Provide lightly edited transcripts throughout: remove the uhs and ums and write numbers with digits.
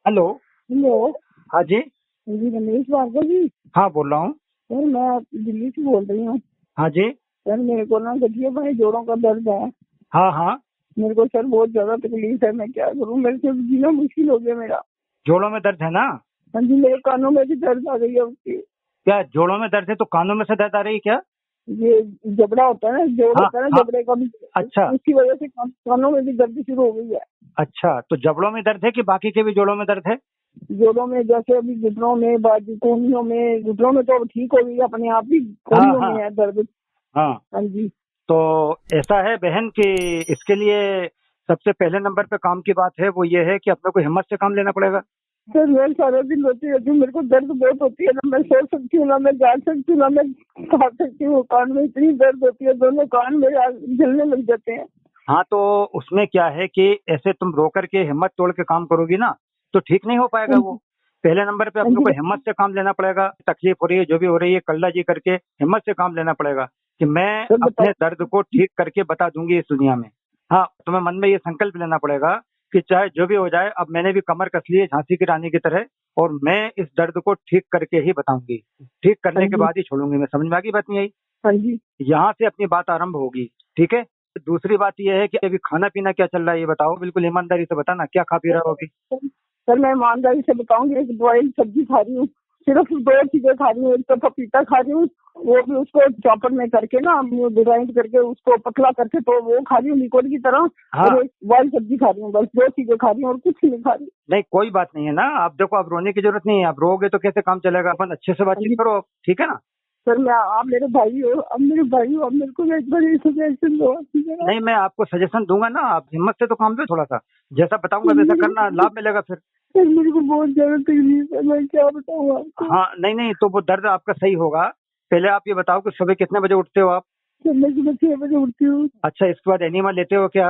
Hello. Hello. हाँ जी। जी रमेश भार्गव जी। हाँ बोल रहा हूँ। सर मैं दिल्ली से बोल रही हूँ। हाँ जी। सर मेरे को ना गठिया भाई जोड़ों का दर्द है। हाँ हाँ। मेरे को सर बहुत ज्यादा तकलीफ है, मैं क्या करूँ, मेरे से जीना मुश्किल हो गया मेरा। जोड़ों में दर्द है ना? हाँ जी, मेरे कानों में भी दर्द आ गई है उसकी। क्या जोड़ों में दर्द है तो कानों में से दर्द आ रही है क्या? ये जबड़ा होता है ना, जोड़ हाँ होता है ना, हाँ। जबड़े का भी अच्छा। उसकी वजह से कानों में भी दर्द शुरू हो गई है। अच्छा, तो जबड़ों में दर्द है कि बाकी के भी जोड़ों में दर्द है? जोड़ों में जैसे अभी घुटनों में, बाजू कोहनियों में, घुटनों में तो अब ठीक हो गई अपने आप ही, हाँ कोहनियों में हाँ। है दर्द। हाँ। हाँ जी। तो ऐसा है बहन कि इसके लिए सबसे पहले नंबर पे काम की बात है वो ये है कि अपने को हिम्मत से काम लेना पड़ेगा। सर मैं सारा दिन रोती रहती हूँ, मेरे को दर्द बहुत होती है, ना मैं सो सकती हूँ, ना मैं जाग सकती हूँ, ना मैं खा सकती हूँ। कान में इतनी दर्द होती है, दोनों कान मेरे जलने लग जाते हैं। हाँ, तो उसमें क्या है कि ऐसे तुम रो करके हिम्मत तोड़ के काम करोगी ना तो ठीक नहीं हो पाएगा हाँ वो। जी। पहले नंबर पे हाँ अपने जी। को हिम्मत से काम लेना पड़ेगा। तकलीफ हो रही है जो भी हो रही है कल्ला जी करके हिम्मत से काम लेना पड़ेगा कि मैं सर अपने बताओ। दर्द को ठीक करके बता दूंगी इस दुनिया में। हाँ, तुम्हें मन में ये संकल्प लेना पड़ेगा कि चाहे जो भी हो जाए, अब मैंने भी कमर कस ली है झांसी की रानी की तरह, और मैं इस दर्द को ठीक करके ही बताऊंगी। ठीक हाँ करने के जी। बाद ही छोड़ूंगी मैं। समझ में आ गई बात नहीं आई? हाँ जी। यहाँ से अपनी बात आरंभ होगी। ठीक है। दूसरी बात यह है कि अभी खाना पीना क्या चल रहा है ये बताओ, बिल्कुल ईमानदारी से बताना क्या खा पी रहा हो अभी। सर मैं ईमानदारी से बताऊंगी, एक बॉइल्ड सब्जी खा रही हूँ, सिर्फ दो चीजें खा रही हूँ। एक तो पपीता खा रही हूँ, वो भी उसको चॉपर में करके ना, ग्राइंड करके उसको पतला करके, तो वो खा रही हूँ लिक्विड की तरह। हाँ। और एक बॉइल्ड सब्जी खा रही हूँ, बस दो चीजें खा रही हूँ और कुछ नहीं खा रही। नहीं कोई बात नहीं है ना। आप देखो, आप रोने की जरूरत नहीं है। आप रोगे तो कैसे काम चलेगा? अपन अच्छे से हाँ बातचीत जी। करो, ठीक है ना? सर मैं, आप मेरे भाई हो, अब मेरे भाई हो, अब मेरे को एक बड़ी सजेशन दो जरा। नहीं, मैं आपको सजेशन दूंगा ना, आप हिम्मत से तो काम लो थोड़ा सा। जैसा बताऊंगा सर वैसा मेरे करना, को लाभ मिलेगा फिर। सर मेरे को बहुत ज्यादा तकलीफ है, मैं क्या बताऊँ आपको। हाँ, नहीं नहीं, तो वो दर्द आपका सही होगा। पहले आप ये बताओ कि सुबह कितने बजे उठते हो आप? सर मैं सुबह 6 बजे उठती हूँ। अच्छा, इसके बाद एनिमा लेते हो क्या?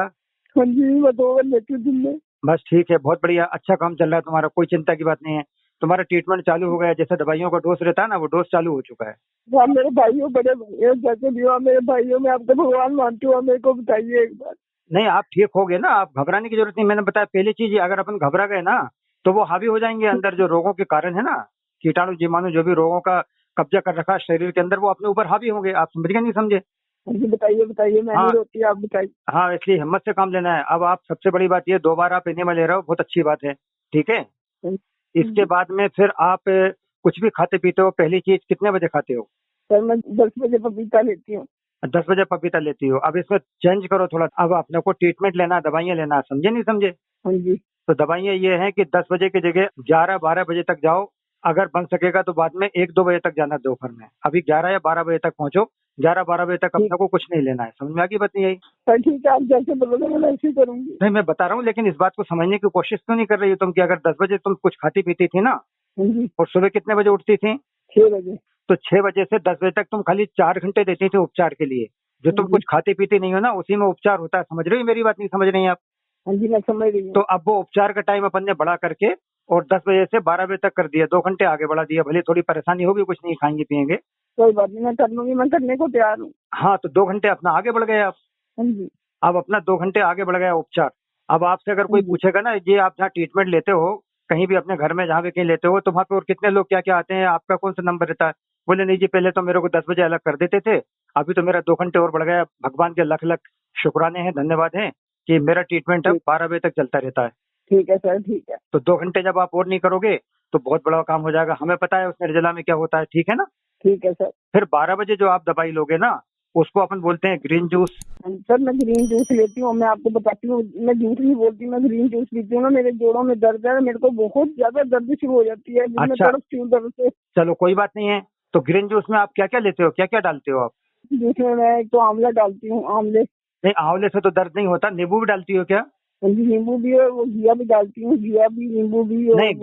हाँ जी, मैं 2 बार लेती हूँ दिन में। बस ठीक है, बहुत बढ़िया, अच्छा काम चल रहा है तुम्हारा, कोई चिंता की बात नहीं है। तुम्हारा ट्रीटमेंट चालू हो गया है, जैसे दवाइयों का डोज रहता है ना, वो डोज चालू हो चुका है। आप मेरे भाई हो, बड़े भाई हो, जैसे भी हो आप मेरे भाई हो, मैं आपको भगवान मानती हूँ, आप मेरे को बताइए एक बार। नहीं, आप ठीक हो गए ना, आप घबराने की जरूरत नहीं। मैंने बताया पहली चीज ये, अगर अपन घबरा गए ना तो वो हावी हो जाएंगे अंदर जो रोगों के कारण है ना, कीटाणु जीवाणु जो भी रोगों का कब्जा कर रखा है शरीर के अंदर, वो अपने ऊपर हावी होंगे। आप समझ गए नहीं समझे? हाँ जी, बताइए बताइए, मैं नहीं हाँ। रोती, आप बताइए। हाँ, इसलिए हिम्मत से काम लेना है। अब आप, सबसे बड़ी बात ये, 2 बार आप एनिमा ले रहे हो, बहुत अच्छी बात है। ठीक है। हाँ इसके जी। बाद में फिर आप कुछ भी खाते पीते हो, पहली चीज कितने बजे खाते हो? सर मैं 10 बजे पपीता लेती हूँ। 10 बजे पपीता लेती हो। अब इसमें चेंज करो थोड़ा। अब अपने को ट्रीटमेंट लेना है, दवाइयाँ लेना है, समझे नहीं समझे? हाँ जी। तो दवाइयाँ ये हैं कि 10 बजे की जगह 11-12 बजे तक जाओ। अगर बन सकेगा तो बाद में 1-2 बजे तक जाना दोपहर में। अभी 11 या 12 बजे तक पहुंचो। 11-12 बजे तक ठीक। अपने को कुछ नहीं लेना है। समझ में आ गई बात नहीं आई? सर ठीक है, आप जैसे बोलोगे मैं वैसे ही करूंगी। नहीं, मैं बता रहा हूँ, लेकिन इस बात को समझने की कोशिश क्यों नहीं कर रही हो तुम कि अगर 10 बजे तुम कुछ खाती पीती थी ना, हाँ जी। और सुबह कितने बजे उठती थी? 6 बजे। तो 6 बजे से 10 बजे तक तुम खाली 4 घंटे देती थी उपचार के लिए। जो हाँ तुम जी। कुछ खाती पीती नहीं हो ना, उसी में उपचार होता है। समझ रही हो मेरी बात? नहीं समझ रही हैं आप? हाँ जी, मैं समझ रही तो हूँ। अब वो उपचार का टाइम अपन ने बढ़ा करके और 10 बजे से 12 बजे तक कर दिया, 2 घंटे आगे बढ़ा दिया। भले थोड़ी परेशानी होगी, कुछ नहीं खाएंगे पिएंगे। कोई बात नहीं, मैं कर लूंगी, मैं करने को तैयार हूँ। हाँ, तो 2 घंटे अपना आगे बढ़ गए आप। हाँ जी। अब अपना 2 घंटे आगे बढ़ गया उपचार। अब आपसे अगर हाँ कोई जी। पूछेगा ना, ये आप जहाँ ट्रीटमेंट लेते हो, कहीं भी अपने घर में जहाँ भी कहीं लेते हो, तो वहाँ पे और कितने लोग क्या क्या आते हैं, आपका कौन सा नंबर रहता है? बोले नहीं जी, पहले तो मेरे को 10 बजे अलग कर देते थे, अभी तो मेरा 2 घंटे और बढ़ गया। भगवान के लख लख शुक्राने हैं, धन्यवाद है कि मेरा ट्रीटमेंट अब ठीक। 12 बजे तक चलता रहता है। ठीक है सर, ठीक है। तो 2 घंटे जब आप और नहीं करोगे तो बहुत बड़ा काम हो जाएगा। हमें पता है उस निर्जला में क्या होता है, ठीक है ना? ठीक है सर। फिर 12 बजे जो आप दवाई लोगे ना, उसको अपन बोलते हैं ग्रीन जूस। सर मैं ग्रीन जूस लेती हूँ, मैं आपको बताती हूँ, मैं झूठ नहीं बोलती, मैं ग्रीन जूस पीती हूँ ना, मेरे जोड़ों में दर्द है, मेरे को बहुत ज्यादा दर्द शुरू हो जाती है, दिन में अच्छा, तड़पती हूँ दर्द से। चलो कोई बात नहीं है। तो ग्रीन जूस में आप क्या क्या लेते हो, क्या क्या डालते हो आप? जूस में मैं एक तो आंवला डालती हूँ, आंवले। नहीं, आंवले से तो दर्द नहीं होता। नींबू भी डालती हो क्या? नींबू भी है, वो घिया भी डालती हूँ, घिया भी, नींबू भी, और नहीं,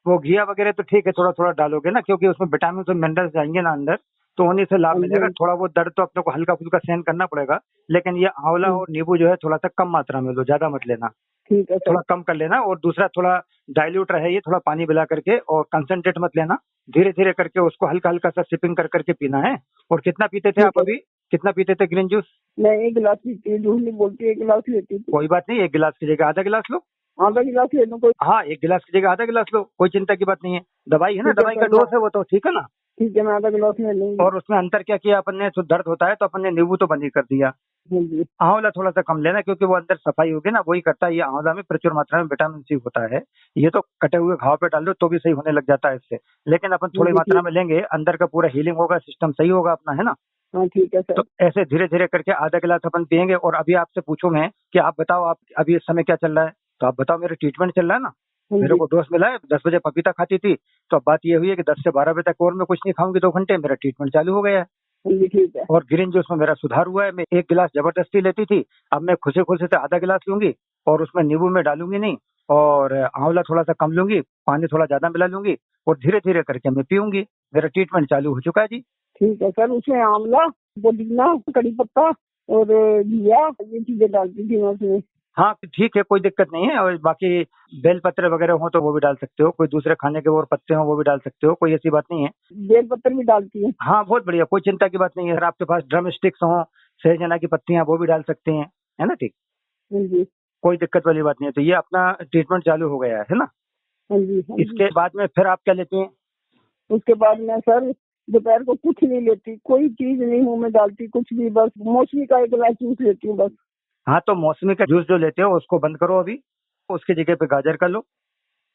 वो घिया वगैरह तो ठीक है, थोड़ा थोड़ा डालोगे ना, क्योंकि उसमें विटामिन और मिनरल्स जाएंगे ना अंदर, तो उन्हीं से लाभ हाँ जी। मिलेगा। थोड़ा वो दर्द तो अपने को हल्का फुल्का सहन करना पड़ेगा, लेकिन ये आंवला और नींबू जो है थोड़ा सा कम मात्रा में लो, ज्यादा मत लेना। ठीक है सर। थोड़ा कम कर लेना। और दूसरा, थोड़ा डाइल्यूट रहे ये, थोड़ा पानी मिला करके, और कंसंट्रेट मत लेना। धीरे धीरे करके उसको हल्का हल्का सा सिपिंग कर करके पीना है। और कितना पीते थे ठीक आप है। अभी? कितना पीते थे ग्रीन जूस? मैं 1 गिलास पीती हूँ, झूठ नहीं बोलती, 1 गिलास लेती थी। कोई बात नहीं, 1 गिलास की जगह आधा गिलास लो। आधा गिलास ले लूं कोई? हाँ, 1 गिलास की जगह आधा गिलास लो, कोई चिंता की बात नहीं है। दवाई है ना, ठीक है दवाई का सर, डोज है वो तो, ठीक है ना। ठीक है, मैं आधा गिलास ले लूंगी। और उसमें अंतर क्या किया अपन ने, तो दर्द होता है तो अपन ने नींबू तो बंद ही कर दिया। हाँ जी। आंवला थोड़ा सा कम लेना, क्योंकि वो अंदर सफाई होगी ना, वही करता है। ये आंवला में प्रचुर मात्रा में विटामिन सी होता है। ये तो कटे हुए घाव पे डाल दो तो भी सही होने लग जाता है इससे। लेकिन अपन हाँ थोड़ी जी, मात्रा ठीक। में लेंगे, अंदर का पूरा हीलिंग होगा, सिस्टम सही होगा अपना, है ना। हाँ ठीक है तो सर। ऐसे धीरे धीरे करके आधा गिलास अपन पियेंगे। और अभी आपसे पूछूं मैं कि आप बताओ, आप अभी इस समय क्या चल रहा है, तो आप बताओ। मेरा ट्रीटमेंट चल रहा है ना, हाँ मेरे जी, को डोज मिला है। 10 बजे पपीता खाती थी, तो अब बात ये हुई है कि 10 से 12 बजे तक और मैं कुछ नहीं खाऊंगी, 2 घंटे मेरा ट्रीटमेंट चालू हो गया है। हाँ जी, ठीक है। और ग्रीन जूस में मेरा सुधार हुआ है। मैं 1 गिलास जबरदस्ती लेती थी, अब मैं खुशी खुशी से आधा गिलास लूंगी। और उसमें नींबू में डालूंगी नहीं, और आंवला थोड़ा सा कम लूंगी, पानी थोड़ा ज्यादा मिला लूंगी, और धीरे धीरे करके मैं पीऊंगी। मेरा ट्रीटमेंट चालू हो चुका है जी। ठीक है सर, उसमें आंवला, पुदीना, कड़ी पत्ता और घिया, ये चीजें डालती थी मैं उसमें। हाँ ठीक है, कोई दिक्कत नहीं है। और बाकी बेल पत्र वगैरह हो तो वो भी डाल सकते हो, कोई दूसरे खाने के और पत्ते हो वो भी डाल सकते हो, कोई ऐसी बात नहीं है। बेल पत्र भी डालती है? हाँ बहुत बढ़िया, कोई चिंता की बात नहीं है। अगर आपके पास ड्रम स्टिक्स हो, सहजना की पत्तियां, वो भी डाल सकते हैं, है ना, ठीक। हाँ जी, कोई दिक्कत वाली बात नहीं है। तो ये अपना ट्रीटमेंट चालू हो गया है ना। हाँ जी, हाँ जी। इसके बाद में फिर आप क्या लेती हैं? उसके बाद मैं सर दोपहर को कुछ नहीं लेती, कोई चीज नहीं मुंह में डालती, कुछ भी, बस मौसमी का 1 गिलास जूस लेती हूँ बस। हाँ तो मौसमी का जूस जो लेते हो उसको बंद करो अभी, उसकी जगह पे गाजर का लो।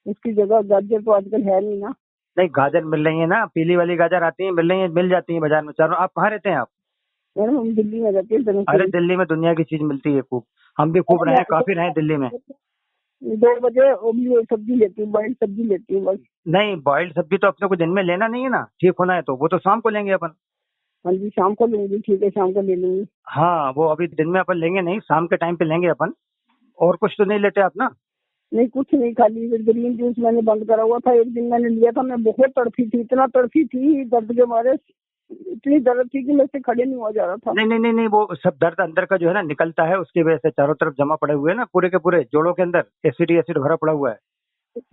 उसकी जगह गाजर तो आजकल है नहीं ना। नहीं, गाजर मिल रही है ना, पीली वाली गाजर आती है, मिल रही है, मिल जाती है बाजार में चारों। आप कहाँ रहते हैं आप? मैडम हम दिल्ली में रहते हैं अरे धनसरी। दिल्ली में दुनिया की चीज मिलती है खूब। हम भी खूब रहे हैं, काफी रहे हैं दिल्ली में। 2 बजे ओमली सब्जी लेती हूँ, बॉइल्ड सब्जी लेती हूँ बस। नहीं, बॉइल्ड सब्जी तो अपने को दिन में लेना नहीं है ना, ठीक होना है तो वो तो शाम को लेंगे अपन। हाँ जी, शाम को लूंगी, ठीक है, शाम को ले लूंगी। हाँ, वो अभी दिन में अपन लेंगे नहीं, शाम के टाइम पे लेंगे अपन। और कुछ तो नहीं लेते आप ना? नहीं, कुछ नहीं, खाली ग्रीन जूस मैंने बंद करा हुआ था। एक दिन मैंने लिया था, मैं बहुत तड़फी थी, इतना तड़फी थी दर्द के मारे, इतनी दर्द थी कि मैं से खड़े नहीं हुआ जा रहा था। नहीं नहीं नहीं नहीं, वो सब दर्द अंदर का जो है ना निकलता है, उसकी वजह से चारों तरफ जमा पड़े हुए हैं ना, पूरे के पूरे जोड़ों के अंदर एसिड ही एसिड भरा पड़ा हुआ है।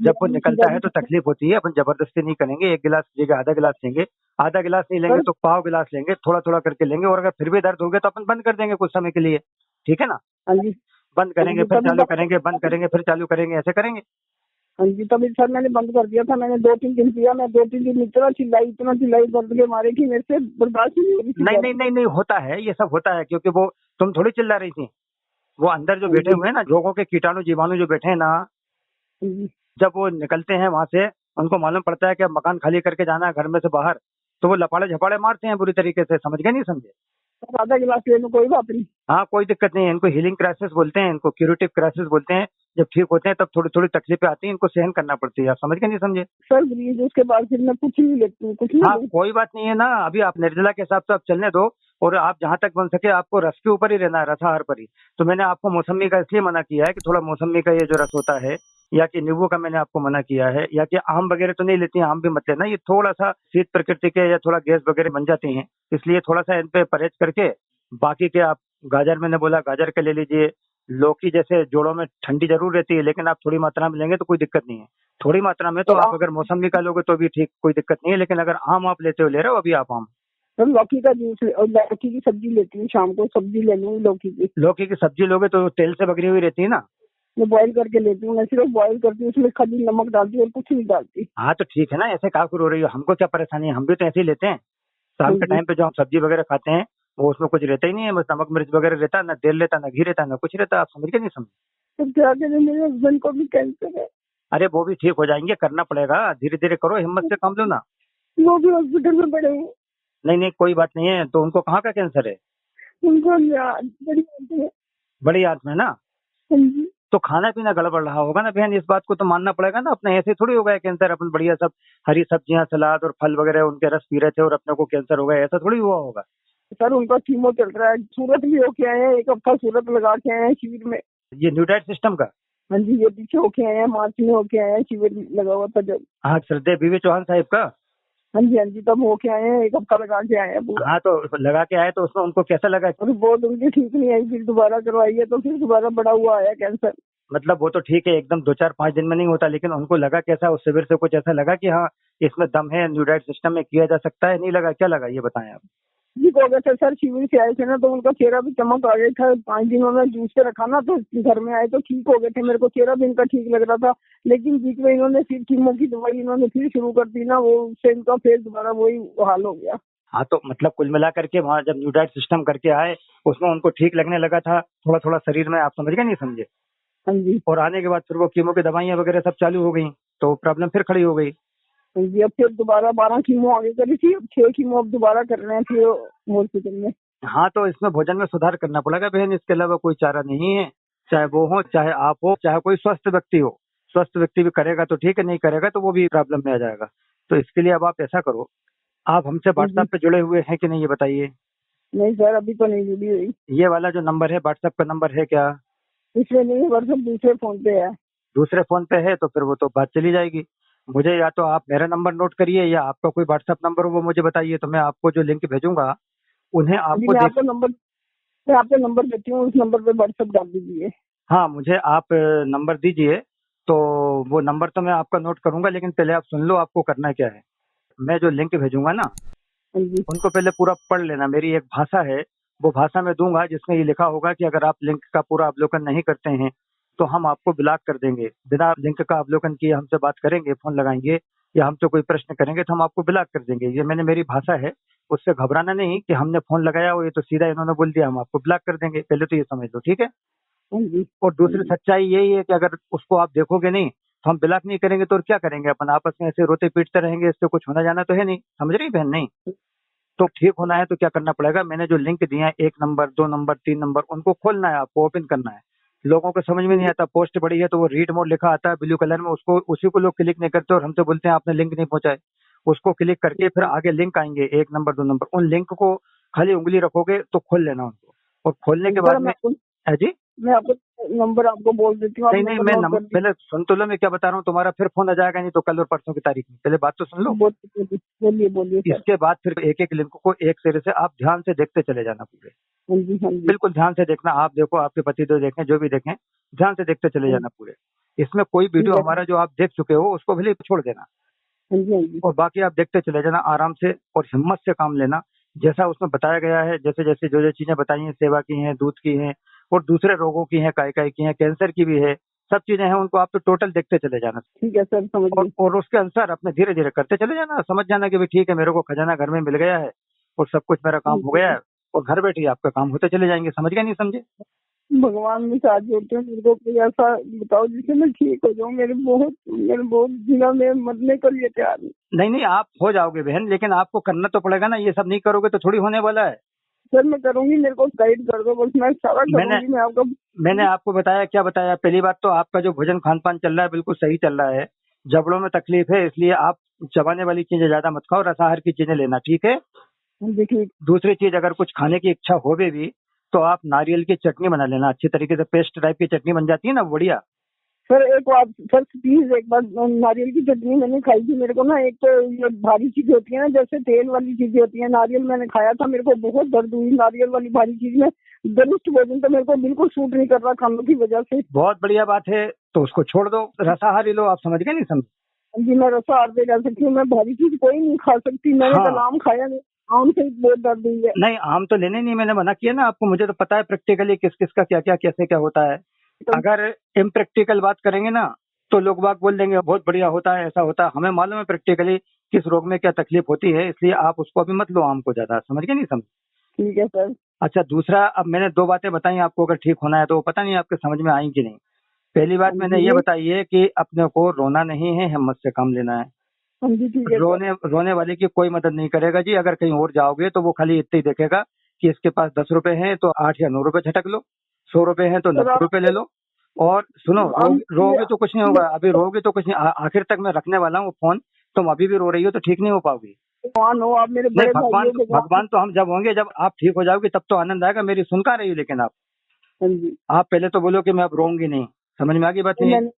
जब वो निकलता है तो तकलीफ होती है। अपन जबरदस्ती नहीं करेंगे, 1 गिलास की जगह आधा गिलास लेंगे। आधा गिलास नहीं लेंगे सर, तो पाव गिलास लेंगे, थोड़ा थोड़ा करके लेंगे। और अगर फिर भी दर्द हो गया तो अपन बंद कर देंगे कुछ समय के लिए, ठीक है ना। हाँ जी, बंद हाँ करेंगे जी, फिर तभी चालू करेंगे, बंद करेंगे फिर चालू करेंगे, ऐसे करेंगे। हाँ जी, तभी सर मैंने बंद कर दिया था। मैंने 2-3 दिन पिया, मैं 2-3 दिन इतना चिल्लाई दर्द के मारे कि मेरे से बर्दाश्त ही नहीं हो रही थी नहीं नहीं दर्द। नहीं नहीं, होता है, ये सब होता है, क्योंकि वो तुम थोड़ी चिल्ला रही थी। वो अंदर जो हाँ बैठे जी, हुए हैं ना, रोगों के कीटाणु जीवाणु जो बैठे हैं ना, हाँ जी। जब वो निकलते हैं वहां से, उनको मालूम पड़ता है कि अब मकान खाली करके जाना है घर में से बाहर, तो वो लपाड़े झपाड़े मारते हैं बुरी तरीके से। समझ गए नहीं समझे? सर आधा गिलास ले लूं, कोई बात नहीं? हाँ कोई दिक्कत नहीं है। इनको हीलिंग क्राइसिस बोलते हैं, इनको क्यूरेटिव क्राइसिस बोलते हैं। जब ठीक होते हैं तब थोड़ी थोड़ी तकलीफें आती हैं, इनको सहन करना पड़ती है। आप समझ गए नहीं समझे? सर ग्रीन जूस के बाद फिर मैं कुछ नहीं लेती हूँ, कुछ हाँ नहीं लूं? कोई बात नहीं है ना, अभी आप निर्जला के हिसाब से आप चलने दो। और आप जहां तक बन सके आपको रस के ऊपर ही रहना है, रसाहार पर ही। तो मैंने आपको मौसमी का इसलिए मना किया है कि थोड़ा मौसमी का ये जो रस होता है, या कि नींबू का मैंने आपको मना किया है, या कि आम वगैरह तो नहीं लेती हैं, आम भी मत लेना। ये थोड़ा सा शीत प्रकृति के या थोड़ा गैस वगैरह बन जाती हैं, इसलिए थोड़ा सा इन पे परहेज करके। बाकी के आप गाजर, मैंने बोला गाजर के ले लीजिए। लौकी जैसे जोड़ों में ठंडी जरूर रहती है, लेकिन आप थोड़ी मात्रा में लेंगे तो कोई दिक्कत नहीं है। थोड़ी मात्रा में तो सर आप अगर मौसमी का लोगे तो भी ठीक, कोई दिक्कत नहीं है। लेकिन अगर आम आप लेते हो, ले रहे हो अभी आप आम, सर लौकी का जूस और लौकी की सब्जी लेती हूँ, शाम को सब्जी ले लूंगी लौकी की। लौकी की सब्जी लोगे तो तेल से बगरी हुई रहती है ना। मैं बॉईल करके लेती हूँ, मैं सिर्फ बॉईल करती हूँ, उसमें खाली नमक डालती हूँ और कुछ नहीं डालती। हाँ तो ठीक है ना, ऐसे का हो रही हो, हमको क्या परेशानी है, हम भी तो ऐसे ही लेते हैं। हाँ शाम के जी। टाइम पे जो हम सब्जी वगैरह खाते हैं, वो उसमें कुछ रहता ही नहीं है, बस नमक मिर्च वगैरह रहता है, ना तेल रहता, ना घी रहता, ना कुछ रहता। आप समझ के नहीं समझ? तो क्या करें, मेरे हस्बैंड को भी कैंसर है। अरे वो भी ठीक हो जाएंगे, करना पड़ेगा, धीरे धीरे करो, हिम्मत से काम लो ना। वो भी हॉस्पिटल में पड़े हैं। नहीं नहीं कोई बात नहीं है। तो उनको कहाँ का कैंसर है? उनको बड़ी होती है। बड़ी आंत में ना। हाँ जी। तो खाना पीना गड़बड़ रहा होगा ना बहन, इस बात को तो मानना पड़ेगा ना। अपने ऐसे थोड़ी हो गया कैंसर, अपन बढ़िया सब हरी सब्जियां सलाद और फल वगैरह उनके रस पी रहे थे और अपने को कैंसर हो गया, ऐसा थोड़ी हुआ होगा। सर उनका कीमो चल रहा है, सूरत भी होके आए हैं, 1 हफ्ता सूरत लगा के आए हैं शिविर में। ये न्यूटाइड सिस्टम का? हाँ जी, ये पीछे होके आए हैं, मार्च में होके आए हैं, शिविर लगा हुआ था जब। हाँ, श्रद्धेय बीवी चौहान साहिब का। हाँ जी, हाँ जी, तब होके आए हैं, 1 हफ्ता लगा के आए हैं पूरा। हाँ तो लगा के आए तो उसमें उनको कैसा लगा? रिपोर्ट उनकी ठीक नहीं आई, फिर दोबारा करवाई है तो फिर दोबारा बड़ा हुआ आया कैंसर। मतलब वो तो ठीक है, एकदम 2 4 5 दिन में नहीं होता, लेकिन उनको लगा कैसा? उस शिविर से कुछ ऐसा लगा कि हाँ इसमें दम है, न्यूटाइड सिस्टम में किया जा सकता है? नहीं लगा? क्या लगा ये बताएं आप। ठीक हो गए थे सर, शिविर से आए थे ना, तो उनका चेहरा भी चमक आ गया था। 5 दिनों में जूस के रखा ना, तो घर में आए तो ठीक हो गए थे। मेरे को चेहरा भी इनका ठीक लग रहा था, लेकिन बीच में इन्होंने फिर कीमो की दवाई इन्होंने फिर शुरू कर दी ना, वो उससे इनका फिर दोबारा वही हाल हो गया। हाँ, तो मतलब कुल मिला करके वहाँ जब न्यू डाइट सिस्टम करके आए, उसमें उनको ठीक लगने लगा था थोड़ा थोड़ा शरीर में, आप समझ गए नहीं समझे? हाँ जी। और आने के बाद फिर वो कीमो की दवाइयाँ वगैरह सब चालू हो गई, तो प्रॉब्लम फिर खड़ी हो गई। हाँ जी, अब फिर दोबारा 12 कीमो आगे करी थी, अब 6 कीमो अब दोबारा कर रहे हैं फिर हॉस्पिटल में। हाँ, तो इसमें भोजन में सुधार करना पड़ेगा बहन, इसके अलावा कोई चारा नहीं है। चाहे वो हो, चाहे आप हो, चाहे कोई स्वस्थ व्यक्ति हो। स्वस्थ व्यक्ति भी करेगा तो ठीक है, नहीं करेगा तो वो भी प्रॉब्लम में आ जाएगा। तो इसके लिए अब आप ऐसा करो, आप हमसे हाँ जी। व्हाट्सएप पे जुड़े हुए हैं कि नहीं, ये बताइए। नहीं सर, अभी तो नहीं जुड़ी हुई। ये वाला जो नंबर है व्हाट्सएप का नंबर है क्या? इसलिए नहीं, व्हाट्सएप दूसरे फोन पे है। दूसरे फोन पे है तो फिर वो तो बात चली जाएगी। मुझे या तो आप मेरा नंबर नोट करिए, या आपका कोई व्हाट्सएप नंबर हो वो मुझे बताइए, तो मैं आपको जो लिंक भेजूंगा उन्हें अभी आपको देख। मैं आपको नंबर देती हूँ, उस नंबर पे व्हाट्सएप डाल दीजिए। हाँ, मुझे आप नंबर दीजिए, तो वो नंबर तो मैं आपका नोट करूंगा, लेकिन पहले आप सुन लो आपको करना क्या है। मैं जो लिंक भेजूंगा ना, हाँ जी। उनको पहले पूरा पढ़ लेना। मेरी एक भाषा है, वो भाषा में दूंगा, जिसमें ये लिखा होगा कि अगर आप लिंक का पूरा अवलोकन नहीं करते हैं तो हम आपको ब्लॉक कर देंगे। बिना लिंक का अवलोकन किए हमसे बात करेंगे, फोन लगाएंगे या हमसे कोई प्रश्न करेंगे तो हम आपको ब्लॉक कर देंगे। ये मेरी भाषा है, उससे घबराना नहीं कि हमने फोन लगाया वो ये तो सीधा इन्होंने बोल दिया हम आपको ब्लॉक कर देंगे, पहले तो ये समझ लो, ठीक है। हाँ जी। और दूसरी सच्चाई यही है कि अगर उसको आप देखोगे नहीं तो हम ब्लॉक नहीं करेंगे तो और क्या करेंगे, अपन आपस में ऐसे रोते पीटते रहेंगे, इससे कुछ होना जाना तो है नहीं, समझ रही बहन? नहीं। तो ठीक होना है तो क्या करना पड़ेगा, मैंने जो लिंक दिया है 1 नंबर 2 नंबर 3 नंबर, उनको खोलना है, आपको ओपन करना है। लोगों को समझ में नहीं आता, पोस्ट बड़ी है तो वो रीड मोड लिखा आता है ब्लू कलर में, उसको उसी को लोग क्लिक नहीं करते और हमसे बोलते हैं आपने लिंक नहीं पहुंचाए। उसको क्लिक करके फिर आगे लिंक आएंगे 1 नंबर 2 नंबर, उन लिंक को खाली उंगली रखोगे तो खोल लेना उनको। और खोलने के सर बाद में है जी। मैं आपको नंबर आपको बोल देती हूँ, आप नहीं नहीं, नंबर मैं नोट कर लीजिए। पहले सुन तो लो मैं क्या बता रहा हूँ, तुम्हारा फिर फोन आ जाएगा नहीं तो कल और परसों की तारीख में, पहले बात तो सुन लो। बोलिए बोलिए सर। इसके बाद फिर एक एक लिंक को एक सिरे से आप ध्यान से देखते चले जाना पूरे। हाँ जी। हाँ जी। बिल्कुल ध्यान से देखना, आप देखो, आपके पति तो देखें, जो भी देखें, ध्यान से देखते चले जाना पूरे। इसमें कोई वीडियो ठीक है। हमारा जो आप देख चुके हो उसको भले छोड़ देना, हाँ जी। हाँ जी। और बाकी आप देखते चले जाना आराम से और हिम्मत से काम लेना, जैसा उसमें बताया गया है। जैसे जैसे जो जो चीजें बताई हैं, सेवा की हैं, दूध की हैं, और दूसरे रोगों की हैं, काय की हैं, कैंसर की भी है, सब चीजें हैं, उनको आप तो टोटल देखते चले जाना। ठीक है सर, समझ गई। और उसके अनुसार अपने धीरे धीरे करते चले जाना, समझ जाना कि भाई ठीक है, मेरे को खजाना घर में मिल गया है और सब कुछ मेरा काम हो गया है, और घर बैठे ही आपका काम होते चले जाएंगे। समझ गए नहीं समझे? भगवान में साथ जोड़ते हैं, मेरे को कोई ऐसा बताओ जिससे मैं ठीक हो जाऊँ। मेरे बहुत जिला में मरने के लिए तैयार हूँ। नहीं नहीं, आप हो जाओगे बहन, लेकिन आपको करना तो पड़ेगा ना, ये सब नहीं करोगे तो थोड़ी होने वाला है। सर मैं करूंगी, मेरे को गाइड कर दो बस, मैं सारा करूंगी। मैंने आपको बताया, क्या बताया? पहली बात तो आपका जो भोजन खान पान चल रहा है बिल्कुल सही चल रहा है। जबड़ों में तकलीफ है इसलिए आप चबाने वाली चीजें ज्यादा मत खाओ, रसाहार की चीजें लेना, ठीक है। देखिए दूसरी चीज, अगर कुछ खाने की इच्छा हो भी तो आप नारियल की चटनी बना लेना, अच्छी तरीके से पेस्ट टाइप की चटनी बन जाती है ना, बढ़िया। सर एक बात, सर प्लीज एक बार, नारियल की चटनी मैंने खाई थी, मेरे को ना एक तो ये भारी चीज होती है ना, जैसे तेल वाली चीजें होती है, नारियल मैंने खाया था, मेरे को बहुत दर्द हुई नारियल वाली भारी चीज में। गरिष्ठ भोजन तो मेरे को बिल्कुल सूट नहीं कर रहा खानों की वजह से। बहुत बढ़िया बात है, तो उसको छोड़ दो, रसाहारी लो। आप समझ गए नहीं समझ? जी मैं रसाहार पे जा सकती हूँ, मैं भारी चीज कोई नहीं खा सकती। मैंने हाँ। कल आम खाया, आम से बहुत दर्द हुई है। नहीं, आम तो लेने नहीं, मैंने मना किया ना आपको, मुझे तो पता है प्रैक्टिकली किस किस का क्या क्या कैसे क्या होता है। अगर इम्प्रैक्टिकल बात करेंगे ना तो लोग बाग बोल देंगे बहुत बढ़िया होता है, ऐसा होता है। हमें मालूम है प्रैक्टिकली किस रोग में क्या तकलीफ होती है, इसलिए आप उसको अभी मत लो आम को ज्यादा, समझ गए नहीं समझ? ठीक है सर। अच्छा, दूसरा, अब मैंने 2 बातें बताई आपको, अगर ठीक होना है तो पता नहीं आपके समझ में आई कि नहीं। पहली बात मैंने ये बताई है कि अपने को रोना नहीं है, हिम्मत से काम लेना है। रोने वाले की कोई मदद नहीं करेगा जी। अगर कहीं और जाओगे तो वो खाली इतना ही देखेगा कि इसके पास 10 रुपए हैं तो 8 या 9 रुपए झटक लो, 100 रुपए हैं तो 90 रुपए ले लो। और सुनो, रोगे तो कुछ नहीं होगा, अभी रोगे तो कुछ नहीं, आखिर तक मैं रखने वाला हूँ फोन। तुम अभी भी रो रही हो तो ठीक नहीं हो पाओगी। भगवान हो आप, मेरे नहीं, बड़े भाई हो। भगवान तो हम जब होंगे, जब आप ठीक हो जाओगे तब तो आनंद आएगा। मेरी सुन का रही हो, लेकिन आप पहले तो बोलो कि मैं अब रोऊंगी नहीं। समझ में आ गई बात? नहीं,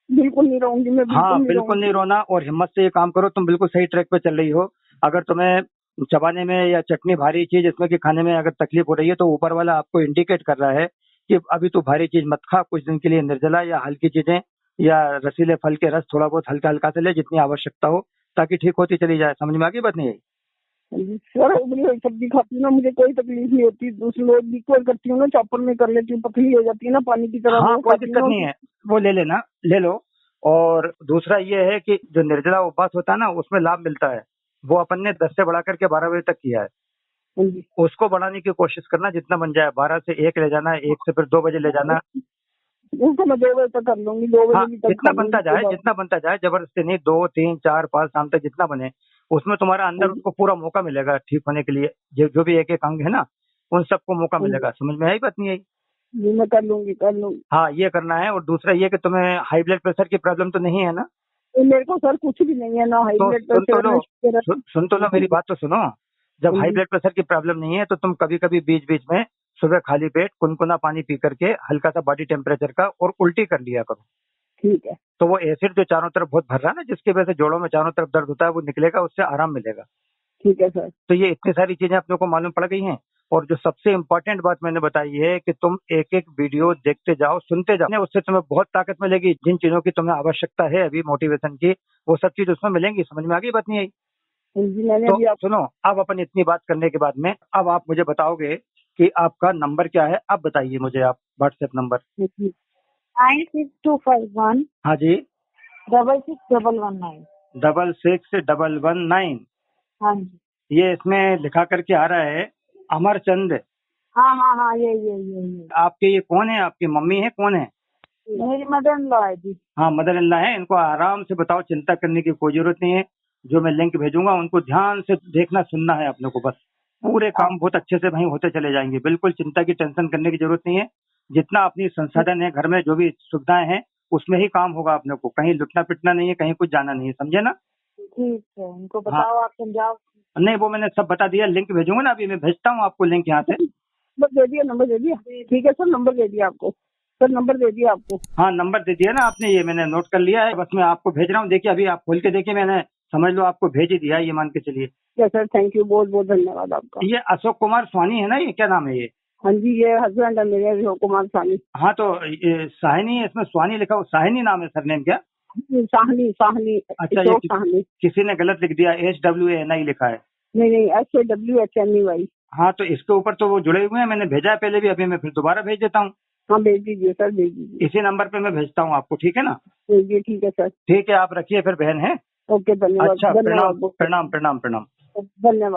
बिल्कुल नहीं रहूंगी मैं, बिल्कुल नहीं रोना, और हिम्मत से ये काम करो। तुम बिल्कुल सही ट्रैक पे चल रही हो। अगर तुम्हें चबाने में या चटनी भारी चीज इसमें की खाने में अगर तकलीफ हो रही है तो ऊपर वाला आपको इंडिकेट कर रहा है कि अभी तू भारी चीज मत खा, कुछ दिन के लिए निर्जला या हल्की चीजें या रसीले फल के रस थोड़ा बहुत हल्का हल्का से ले, जितनी आवश्यकता हो, ताकि ठीक होती चली जाए। समझ में आ गई बात? नहीं आई? जी सर, उबली हुई सब्जी खाती हूँ ना, मुझे कोई तकलीफ नहीं होती। दूसरे लोग लिक्विड करती हूँ ना, चॉपर में कर लेती हूँ, पतली हो जाती है ना पानी की तरह, हाँ वो कोई खाती दिक्कत हूँ नहीं है, वो ले लेना, ले लो। और दूसरा ये है कि जो निर्जला उपवास होता है ना, उसमें लाभ मिलता है। वो अपन ने 10 से बढ़ा करके 12 बजे तक किया है। हाँ जी। उसको बढ़ाने की कोशिश करना, जितना बन जाए। 12 से 1 ले जाना, 1 से फिर 2 बजे ले जाना। उसको मैं 2 बजे तक कर लूंगी, 2 हाँ, बजे भी तक जितना कर बनता लूंगी। जाए, जितना बनता जाए, जबरदस्ती नहीं। 2, 3, 4, 5 शाम तक जितना बने, उसमें तुम्हारा अंदर उसको पूरा मौका मिलेगा ठीक होने के लिए। जो भी एक-एक अंग है ना, उन सबको मौका हाँ जी, मिलेगा। समझ में आई बात नहीं आई? जी मैं कर लूंगी, कर लूंगी। हाँ, ये करना है। और दूसरा ये कि तुम्हें हाई ब्लड प्रेशर की प्रॉब्लम तो नहीं है ना? तो मेरे को सर कुछ भी नहीं है, ना हाई तो ब्लड सुन तो प्रेशर है, लो, ना शुगर है। सुन तो लो, मेरी बात तो सुनो। जब हाँ हाई जी, ब्लड प्रेशर की प्रॉब्लम नहीं है, तो तुम कभी-कभी बीच-बीच में सुबह खाली पेट कुनकुना पानी पी करके हल्का सा बॉडी टेम्परेचर का और उल्टी कर लिया करो। ठीक है। तो वो एसिड जो चारों तरफ बहुत भर रहा है ना, जिसकी वजह से जोड़ों में चारों तरफ दर्द होता है, वो निकलेगा, उससे आराम मिलेगा। ठीक है सर। तो ये इतनी सारी चीजें अपने को मालूम पड़ गई हैं। और जो सबसे इम्पोर्टेंट बात मैंने बताई है कि तुम एक-एक वीडियो देखते जाओ, सुनते जाओ, उससे तुम्हें बहुत ताकत मिलेगी। जिन चीजों की तुम्हें आवश्यकता है अभी मोटिवेशन की, वो सब चीज उसमें मिलेंगी। समझ में आ गई बात नहीं आई? हाँ जी, मैंने तो अभी आप सुनो, अब अपन इतनी बात करने के बाद में अब आप मुझे बताओगे कि आपका नंबर क्या है? अब बताइए मुझे आप व्हाट्सएप नंबर। 96251 हाँ जी, 66119। 66119। हाँ जी। ये इसमें लिखा करके आ रहा है अमरचंद। हाँ हाँ हाँ, ये आपके ये कौन है? आपकी मम्मी है, कौन है? मेरी मदर इन लॉ है जी। हाँ, मदर इन लॉ है। इनको आराम से बताओ, चिंता करने की कोई जरूरत नहीं है। जो मैं लिंक भेजूंगा उनको ध्यान से देखना, सुनना है अपने को बस। पूरे काम बहुत अच्छे से भाई होते चले जाएंगे। बिल्कुल चिंता की, टेंशन करने की जरूरत नहीं है। जितना अपनी संसाधन है घर में, जो भी सुविधाएं हैं, उसमें ही काम होगा अपने को। कहीं लुटना पिटना नहीं है, कहीं कुछ जाना नहीं है, समझे ना? ठीक है, उनको हाँ, बताओ, आप समझाओ। नहीं वो मैंने सब बता दिया। लिंक भेजूंगा ना, अभी मैं भेजता हूँ आपको लिंक यहाँ से। नंबर दे दिया। ठीक है सर, नंबर दे दिया आपको। सर नंबर दे दिया आपको। हाँ, नंबर दे दिया ना आपने, ये मैंने नोट कर लिया है। बस मैं आपको भेज रहा हूँ। देखिए अभी आप खोल के देखिए, मैंने समझ लो आपको भेज ही दिया है, ये मान के चलिए। यस सर, थैंक यू, बहुत बहुत धन्यवाद आपका। ये अशोक कुमार स्वानी है ना? ये क्या नाम है ये? हाँ जी, ये हस्बैंड है मेरे, अशोक कुमार साहनी। हाँ, तो ये साहनी है, इसमें स्वानी लिखा हो, साहनी नाम है सरनेम क्या? साहनी साहनी, अच्छा, अशोक साहनी। किसी ने गलत लिख दिया, HWANI लिखा है। नहीं, SAWHNEY। हाँ, तो इसके ऊपर तो वो जुड़े हुए हैं, मैंने भेजा है पहले भी, अभी मैं फिर दोबारा भेज देता हूँ। हाँ भेज दीजिए सर, भेज दीजिए। इसी नंबर पे मैं भेजता हूँ आपको, ठीक है ना? भेजिए, ठीक है सर। ठीक है, आप रखिए फिर बहन है। ओके, धन्यवाद। अच्छा, प्रणाम धन्यवाद, प्रणाम प्रणाम प्रणाम। धन्यवाद।